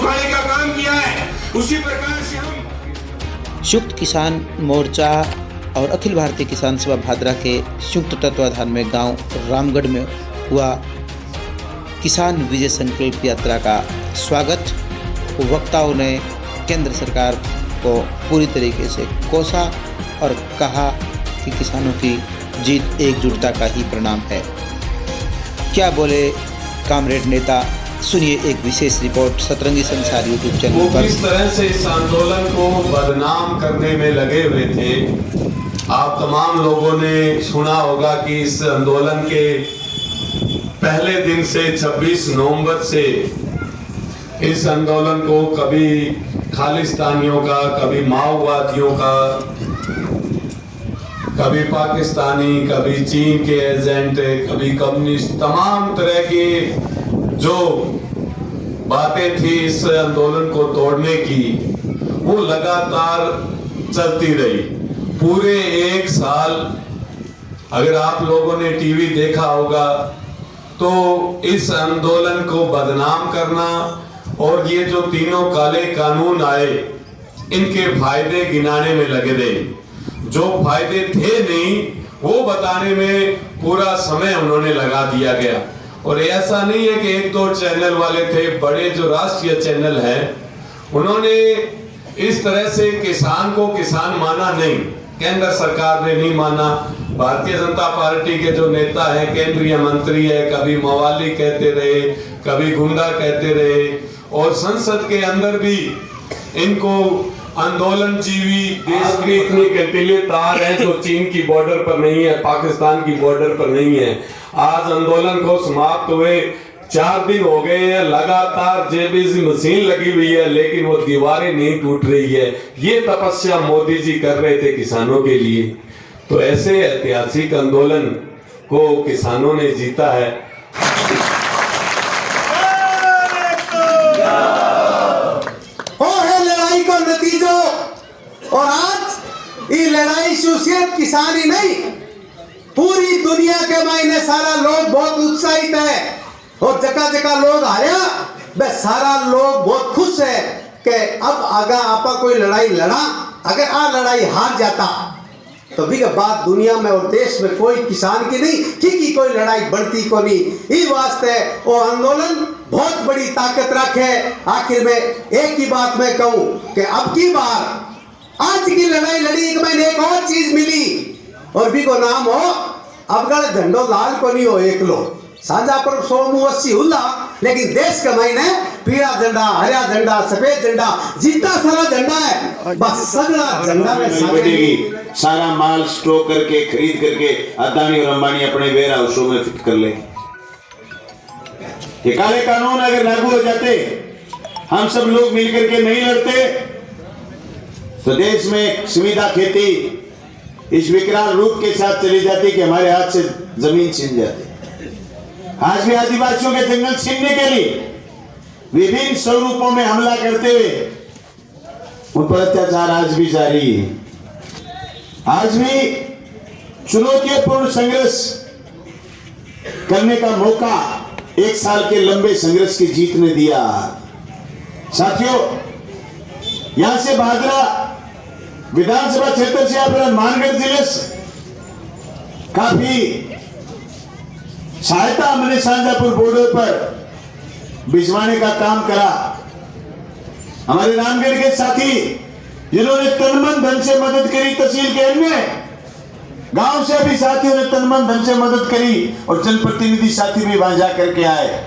उखाड़ने का काम किया है, उसी प्रकार से हम संयुक्त किसान मोर्चा और अखिल भारतीय किसान सभा भादरा के संयुक्त तत्वाधान में गांव रामगढ़ में हुआ किसान विजय संकल्प यात्रा का स्वागत। वक्ताओं ने केंद्र सरकार को पूरी तरीके से कोसा और कहा कि किसानों की जीत एकजुटता का ही परिणाम है। क्या बोले कामरेड नेता, सुनिए एक विशेष रिपोर्ट सतरंगी संसार यूट्यूब चैनल पर। किस तरह से इस आंदोलन को बदनाम करने में लगे हुए थे। आप तमाम लोगों ने सुना होगा कि इस आंदोलन के पहले दिन से 26 नवंबर से इस आंदोलन को कभी खालिस्तानियों का, कभी माओवादियों का, कभी पाकिस्तानी, कभी चीन के एजेंट, कभी कम्युनिस्ट, तमाम तरह की जो बातें थी इस आंदोलन को तोड़ने की, वो लगातार चलती रही पूरे एक साल। अगर आप लोगों ने टीवी देखा होगा तो इस आंदोलन को बदनाम करना और ये जो तीनों काले कानून आए इनके फायदे गिनाने में लगे रहे। जो फायदे थे नहीं वो बताने में पूरा समय उन्होंने लगा दिया गया। और ऐसा नहीं है कि एक दो चैनल वाले थे, बड़े जो राष्ट्रीय चैनल हैं उन्होंने इस तरह से किसान को किसान माना नहीं, केंद्र सरकार ने नहीं माना। भारतीय जनता पार्टी के जो नेता है, केंद्रीय मंत्री है, कभी मवाली कहते रहे, कभी गुंडा कहते रहे, और संसद के अंदर भी इनको आंदोलन जीवी देश की इतनी कंटीले तार है जो चीन की बॉर्डर पर नहीं है, पाकिस्तान की बॉर्डर पर नहीं है। आज आंदोलन को समाप्त हुए 4 दिन हो गए हैं, लगातार जेबीसी मशीन लगी हुई है लेकिन वो दीवारें नहीं टूट रही है। ये तपस्या मोदी जी कर रहे थे किसानों के लिए। तो ऐसे ऐतिहासिक आंदोलन को किसानों ने जीता है। लड़ाई का नतीजो, और आज ये लड़ाई सिर्फ किसान ही नहीं, पूरी दुनिया के मायने सारा लोग बहुत उत्साहित है और जगह जगह लोग आया, बस सारा लोग बहुत खुश है कि अब आगा आपा कोई लड़ाई लड़ा, अगर आ लड़ाई हार जाता तो भी बात दुनिया में और देश में कोई किसान की नहीं की कोई लड़ाई बढ़ती को नहीं। इस वास्ते वो आंदोलन बहुत बड़ी ताकत रखे। आखिर में एक ही बात मैं कहूं कि अब की बार आज की लड़ाई लड़ी एक मैंने एक और चीज मिली और भी को नाम हो अबगढ़ झंडो लाल को नहीं हो एक लो साझा पर 180 हुल्ला, लेकिन देश के मायने पीला झंडा, हरा झंडा, सफेद झंडा, जितना सारा झंडा है बस सगला झंडा में बढ़ेगी। सारा माल स्टॉक करके खरीद करके अदानी और अंबानी अपने वेयर हाउसों में फिट कर ले। ये काले कानून अगर लागू हो जाते, हम सब लोग मिलकर के नहीं लड़ते तो देश में सुविधा खेती इस विकराल रूप के साथ चली जाती कि हमारे हाथ से जमीन छीन जाती। आज भी आदिवासियों के जंगल छीनने के लिए विभिन्न स्वरूपों में हमला करते हुए उन पर अत्याचार आज भी जारी है। आज भी चुनौतीपूर्ण संघर्ष करने का मौका 1 साल के लंबे संघर्ष की जीत ने दिया। साथियों, यहां से भादरा विधानसभा क्षेत्र से अपना मानगढ़ जिले से काफी सहायता हमने शाहजहांपुर बॉर्डर पर भिजवाने का काम करा। हमारे रामगढ़ के साथी जिन्होंने तनमन धन से मदद करी, तहसील के अन्य गांव से भी साथियों ने तनमन धन से मदद करी और जनप्रतिनिधि साथी भी वहां जाकर के आए।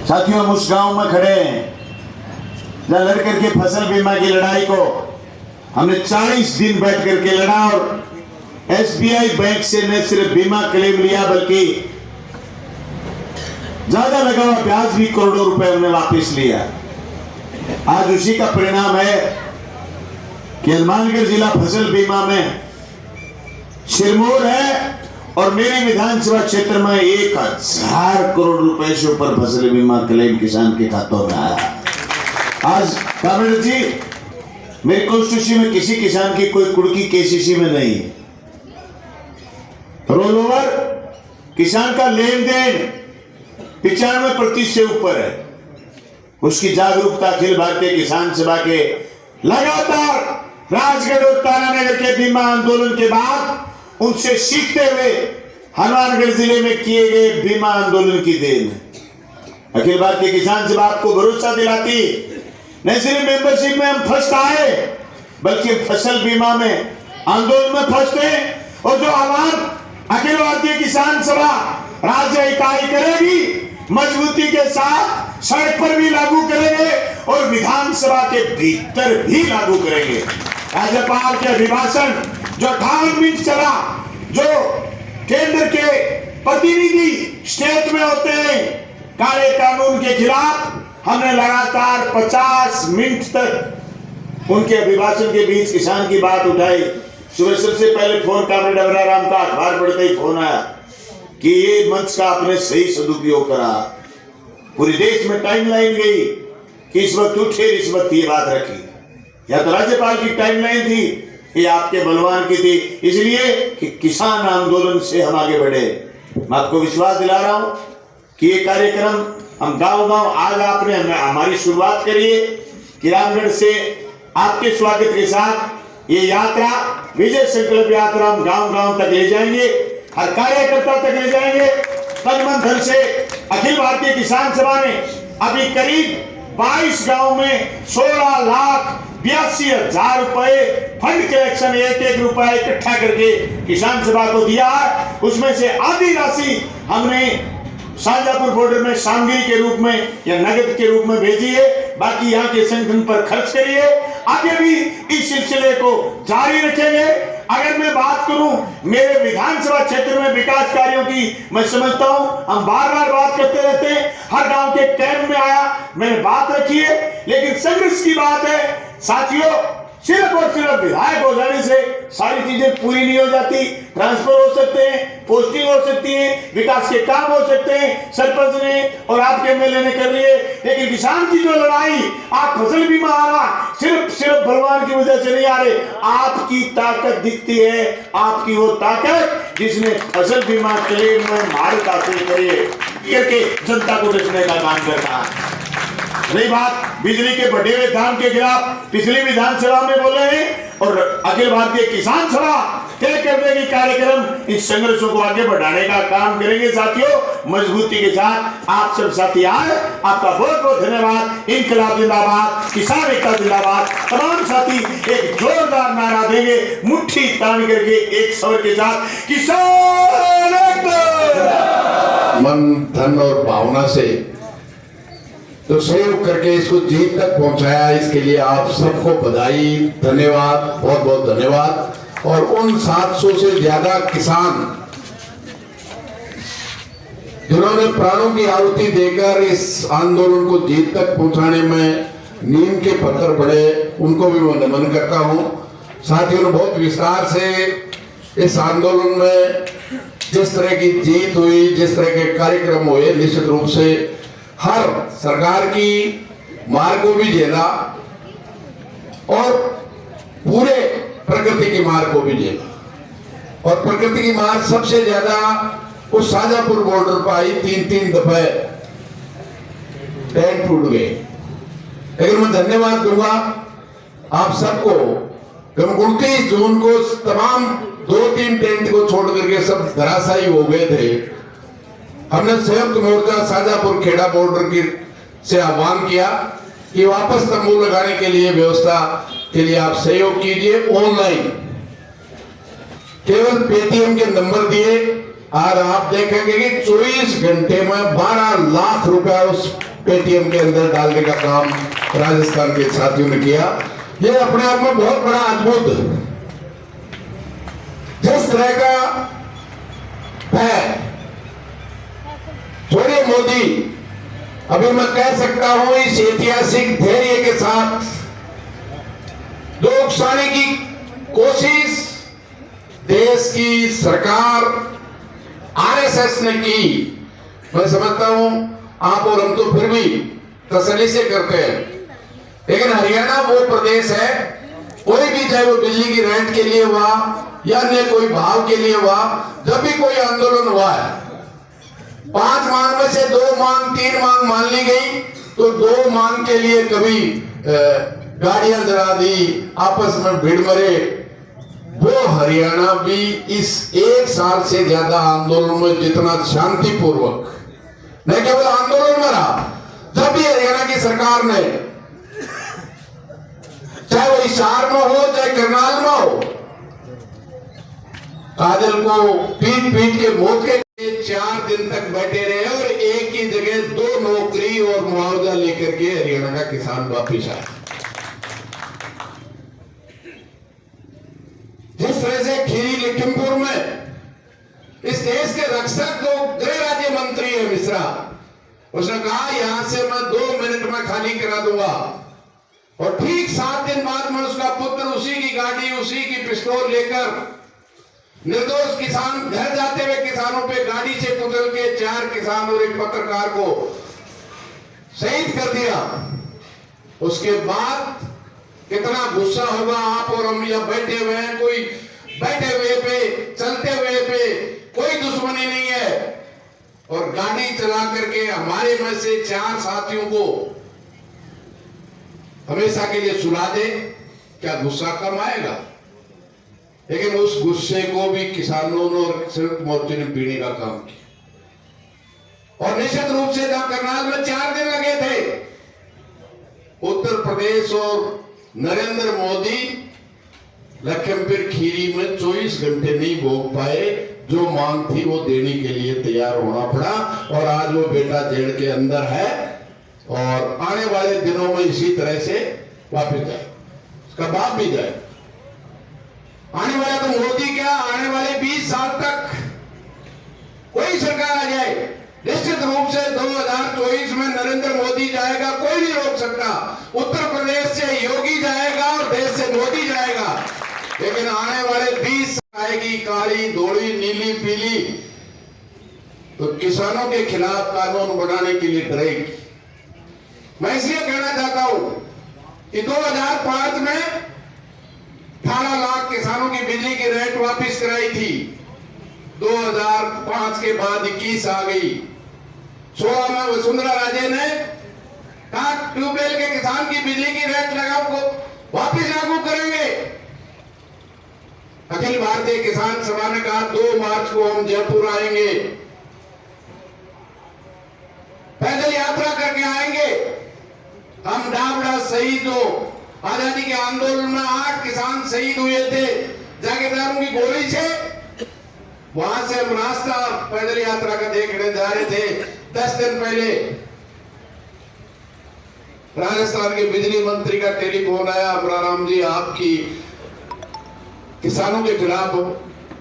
साथियों, हम उस गांव में खड़े हैं जहां लड़ करके फसल बीमा की लड़ाई को हमने 40 दिन बैठ करके लड़ा और SBI बैंक से न सिर्फ बीमा क्लेम लिया बल्कि ज्यादा लगा हुआ ब्याज भी करोड़ों रुपए हमने वापस लिया। आज उसी का परिणाम है कि हनुमानगढ़ जिला फसल बीमा में सिरमौर है और मेरे विधानसभा क्षेत्र में 1000 करोड़ रुपए से ऊपर फसल बीमा क्लेम किसान के खातों में आया। आज कामरेड जी, मेरे कॉन्स्टिट्यूशन में किसी किसान की कोई कुड़की KCC में नहीं है। रोल ओवर किसान का लेन देन 95% से ऊपर है। उसकी जागरूकता अखिल भारतीय किसान सभा के लगातार राजगढ़ और तारानगर के भीमा आंदोलन के बाद उनसे सीखते हुए हनुमानगढ़ जिले में किए गए भीमा आंदोलन की देन है। अखिल भारतीय किसान सभा आपको भरोसा दिलाती न सिर्फ मेंबरशिप में हम फर्स्ट आए बल्कि फसल बीमा में आंदोलन में फर्स्ट हैं। और जो आवाज अखिल भारतीय किसान सभा राज्य इकाई करेगी मजबूती के साथ सड़क पर भी लागू करेंगे और विधानसभा के भीतर भी लागू करेंगे। राज्यपाल के अभिभाषण जो 58 मिनट चला, जो केंद्र के प्रतिनिधि स्टेट में होते हैं काले कानून के खिलाफ, हमने लगातार 50 मिनट तक उनके अभिभाषण के बीच किसान की बात उठाई। सुबह सबसे पहले फोन कामरेड डबरा राम का अखबार पढ़ते ही फोन आया कि ये मंच का आपने सही सदुपयोग करा। पूरे देश में टाइमलाइन गई कि इस वक्त उठे इस वक्त ये बात रखी, या तो राज्यपाल की टाइमलाइन थी या आपके बलवान की थी, इसलिए कि किसान आंदोलन से हम आगे बढ़े। मैं आपको विश्वास दिला रहा हूं कि ये कार्यक्रम हम गांव-गांव आज आपने हमारी शुरुआत करी है कि रामगढ़ से आपके स्वागत के साथ ये यात्रा विजय संकल्प यात्रा हम गांव-गांव तक ले जाएंगे, हर कार्यकर्ता तक ले जाएंगे। तन मन धन से अखिल भारतीय किसान सभा ने अभी करीब 22 गांव में 16,82,000 रुपए फंड कलेक्शन एक रुपया इकट्ठा करके किसान सभा को दिया। उसमें से आधी राशि हमने शाहजहांपुर बॉर्डर में सामग्री के रूप में या नगद के रूप में भेजी है, बाकी यहाँ के संगठन पर खर्च करिए। आगे भी इस सिलसिले को जारी रखेंगे। अगर मैं बात करूं मेरे विधानसभा क्षेत्र में विकास कार्यों की, मैं समझता हूं हम बार बार बात करते रहते हैं, हर गांव के कैंप में आया मैंने बात रखी है, लेकिन संघर्ष की बात है साथियों। सिर्फ और सिर्फ विधायक हो जाने से सारी चीजें पूरी नहीं हो जाती। ट्रांसफर हो सकते हैं, पोस्टिंग हो सकती है, विकास के काम हो सकते हैं, सरपंच ने और आपके एमएलए ने कर लिए, लेकिन किसान की जो लड़ाई, आप फसल बीमा आ रहा सिर्फ बलवान की वजह से नहीं आ रहे, आपकी ताकत दिखती है, आपकी वो ताकत जिसने फसल बीमा क्लेम में भारत हासिल करके जनता को रचने का काम करता है। रही बात बिजली के बढ़े हुए दाम के खिलाफ पिछली विधानसभा में बोले हैं और अखिल भारतीय किसान सभा तय करने की कार्यक्रम इस संघर्षों को आगे बढ़ाने का काम करेंगे। साथियों मजबूती के साथ आप सब साथी आए, आपका बहुत बहुत धन्यवाद। इनकलाब जिंदाबाद, किसान एकता जिंदाबाद। तमाम साथी एक जोरदार नारा देंगे मुट्ठी तान करके एक स्वर के साथ, किसान एकता। मन धन और भावना से तो सहयोग करके इसको जीत तक पहुंचाया, इसके लिए आप सबको बधाई, धन्यवाद, बहुत बहुत धन्यवाद। और उन 700 से ज्यादा किसान जिन्होंने प्राणों की आहुति देकर इस आंदोलन को जीत तक पहुंचाने में नीम के पत्थर पड़े, उनको भी मैं नमन करता हूं। साथियों ने बहुत विस्तार से इस आंदोलन में जिस तरह की जीत हुई, जिस तरह के कार्यक्रम हुए, निश्चित रूप से हर सरकार की मार को भी झेला और पूरे प्रकृति की मार को भी झेला। और प्रकृति की मार सबसे ज्यादा उस शाहजहांपुर बॉर्डर पर आई, 3-3 दफे टैंक टूट गए। लेकिन मैं धन्यवाद दूंगा आप सबको, 29 जून को तमाम 2-3 टेंट को छोड़ करके सब धराशायी हो गए थे। हमने संयुक्त मोर्चा शाहजहांपुर खेड़ा बॉर्डर की से आह्वान किया कि वापस तंबू लगाने के लिए व्यवस्था के लिए आप सहयोग कीजिए। ऑनलाइन केवल पेटीएम के नंबर दिए और आप देखेंगे कि 24 घंटे में 12 लाख रुपया उस पेटीएम के अंदर डालने का काम राजस्थान के साथियों ने किया। ये अपने आप में बहुत बड़ा अद्भुत, जिस तरह का है छोड़िए मोदी, अभी मैं कह सकता हूं इस ऐतिहासिक धैर्य के साथ जो उकसाने की कोशिश देश की सरकार आरएसएस ने की, मैं समझता हूं आप और हम तो फिर भी तसल्ली से करते हैं। लेकिन हरियाणा वो प्रदेश है, कोई भी चाहे वो बिजली की रेंट के लिए हुआ या अन्य कोई भाव के लिए हुआ, जब भी कोई आंदोलन हुआ है 5 मांग में से 2 मांग 3 मांग मान ली गई तो 2 मांग के लिए कभी गाड़ियां जला दी, आपस में भीड़ मरे। वो हरियाणा भी इस 1 साल से ज्यादा आंदोलन में जितना शांतिपूर्वक, नहीं केवल आंदोलन में रहा, जब भी हरियाणा की सरकार ने, चाहे वो हिसार में हो चाहे करनाल में हो, काजल को पीट पीट के मौत के 4 दिन तक बैठे रहे और एक ही जगह 2 नौकरी और मुआवजा लेकर के हरियाणा का किसान वापिस आया। जिस तरह से खीरी लखीमपुर में इस देश के रक्षक जो गृह राज्य मंत्री है मिश्रा, उसने कहा यहां से मैं 2 मिनट में खाली करा दूंगा, और ठीक 7 दिन बाद में उसका पुत्र उसी की गाड़ी, उसी की पिस्तौल लेकर निर्दोष किसान घर जाते हुए किसानों पे गाड़ी से कुचल के 4 किसान और एक पत्रकार को शहीद कर दिया। उसके बाद कितना गुस्सा होगा आप और हम यहाँ बैठे हुए हैं, कोई बैठे हुए पे, चलते हुए पे कोई दुश्मनी नहीं है, और गाड़ी चला करके हमारे में से 4 साथियों को हमेशा के लिए सुला दे, क्या गुस्सा कम आएगा? लेकिन उस गुस्से को भी किसानों ने और संयुक्त मोर्चे ने पीने का काम किया, और निश्चित रूप से जहां करनाल में 4 दिन लगे थे, उत्तर प्रदेश और नरेंद्र मोदी लखीमपुर खीरी में 24 घंटे नहीं भोग पाए। जो मांग थी वो देने के लिए तैयार होना पड़ा, और आज वो बेटा जेल के अंदर है, और आने वाले दिनों में इसी तरह से वापस जाए, उसका बाप भी जाए। आने वाला तो मोदी क्या, आने वाले 20 साल तक कोई सरकार आ जाए, निश्चित रूप से 2024 में नरेंद्र मोदी जाएगा, कोई नहीं रोक सकता। उत्तर प्रदेश से योगी जाएगा और देश से मोदी जाएगा, लेकिन आने वाले 20 आएगी काली, धोली, नीली, पीली, तो किसानों के खिलाफ कानून बनाने के लिए डरेगी। मैं इसलिए कहना चाहता हूं कि 2005 में 18 लाख किसानों की बिजली की रेट वापस कराई थी, 2005 के बाद 21 आ गई। 16 में वसुंधरा राजे ने कहा ट्यूबवेल के किसान की बिजली की रेट लगाओ को वापस लागू करेंगे। अखिल भारतीय किसान सभा ने कहा 2 मार्च को हम जयपुर आएंगे, पैदल यात्रा करके आएंगे। हम डाबड़ा शहीद हो, आजादी के आंदोलन में 8 किसान शहीद हुए थे जागीरदारों की गोली से। वहां से हम रास्ता पैदल यात्रा का देखने जा रहे थे। 10 दिन पहले राजस्थान के बिजली मंत्री का टेलीफोन आया, अमराराम जी आपकी किसानों के खिलाफ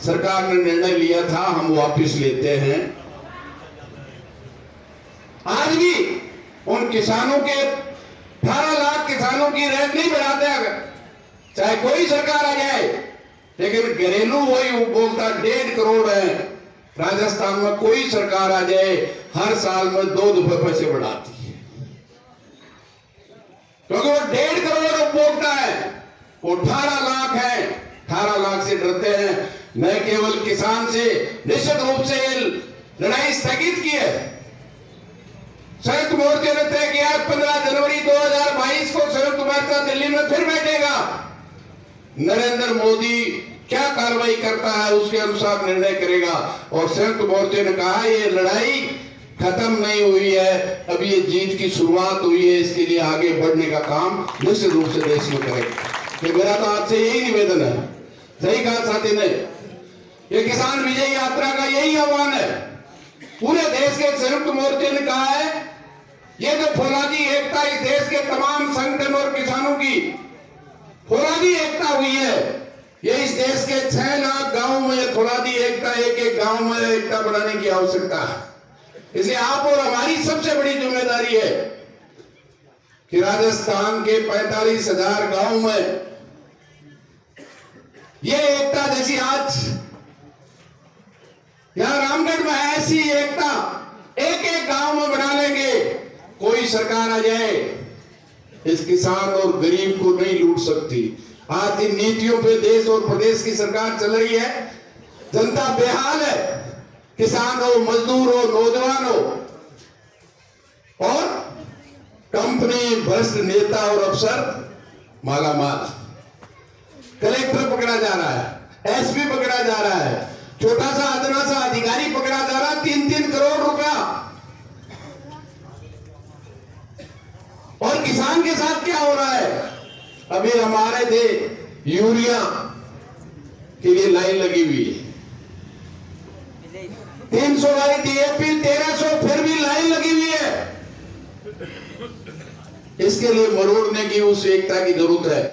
सरकार ने निर्णय लिया था, हम वापस लेते हैं। आज भी उन किसानों के 18 लाख किसानों की रेट नहीं बढ़ाते, अगर चाहे कोई सरकार आ जाए, लेकिन घरेलू वही उपभोक्ता 1.5 करोड़ है। राजस्थान में कोई सरकार आ जाए हर साल में 2 रुपए पैसे बढ़ाती है, क्योंकि वो 1.5 करोड़ उपभोक्ता है, वो 18 लाख है। 18 लाख से डरते हैं, न केवल किसान से। निश्चित रूप से लड़ाई स्थगित की है, संयुक्त मोर्चे ने तय किया 15 जनवरी 2022 को संयुक्त मोर्चा दिल्ली में फिर बैठेगा। नरेंद्र मोदी क्या कार्रवाई करता है उसके अनुसार निर्णय करेगा। और संयुक्त मोर्चे ने कहा ये लड़ाई खत्म नहीं हुई है, अभी ये जीत की शुरुआत हुई है, इसके लिए आगे बढ़ने का काम निश्चित रूप से देश में करेगा। तो मेरा तो आपसे यही निवेदन है, सही कहा साथी ने, ये किसान विजय यात्रा का यही आह्वान है। पूरे देश के संयुक्त मोर्चे ने कहा है ये जो फौलादी एकता इस देश के तमाम संगठन और किसानों की फौलादी एकता हुई है, ये इस देश के 6 लाख गांवों में फौलादी एकता, एक गांव में एकता बनाने की आवश्यकता है। इसलिए आप और हमारी सबसे बड़ी जिम्मेदारी है कि राजस्थान के 45,000 गांव में ये एकता, जैसी आज यहां रामगढ़ में ऐसी एकता एक गांव में बना लेंगे। कोई सरकार आ जाए इस किसान और गरीब को नहीं लूट सकती। आज इन नीतियों पे देश और प्रदेश की सरकार चल रही है, जनता बेहाल है, किसान हो, मजदूर हो, नौजवान हो, और वरिष्ठ नेता और अफसर मालामाल, कलेक्टर पकड़ा जा रहा है, एसपी पकड़ा जा रहा है, छोटा सा अदना सा अधिकारी पकड़ा जा रहा है, 3-3 करोड़ रुपया। और किसान के साथ क्या हो रहा है? अभी हम आ रहे थे, यूरिया के लिए लाइन लगी हुई है, 300 वाली DAP 1300, फिर भी लाइन लगी हुई है। इसके लिए मरोड़ने की उस एकता की जरूरत है।